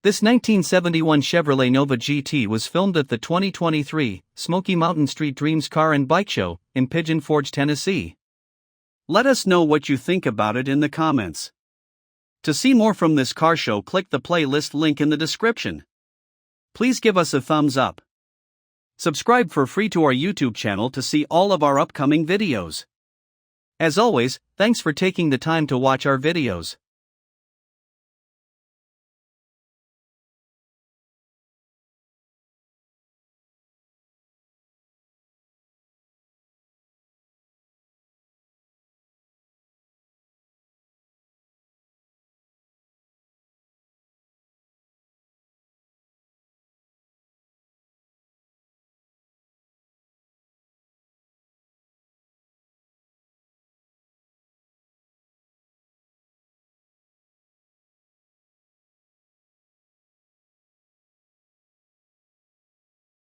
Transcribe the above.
This 1971 Chevrolet Nova GT was filmed at the 2023 Smokey Mountain Street Dreams Car and Bike Show in Pigeon Forge, Tennessee. Let us know what you think about it in the comments. To see more from this car show, click the playlist link in the description. Please give us a thumbs up. Subscribe for free to our YouTube channel to see all of our upcoming videos. As always, thanks for taking the time to watch our videos.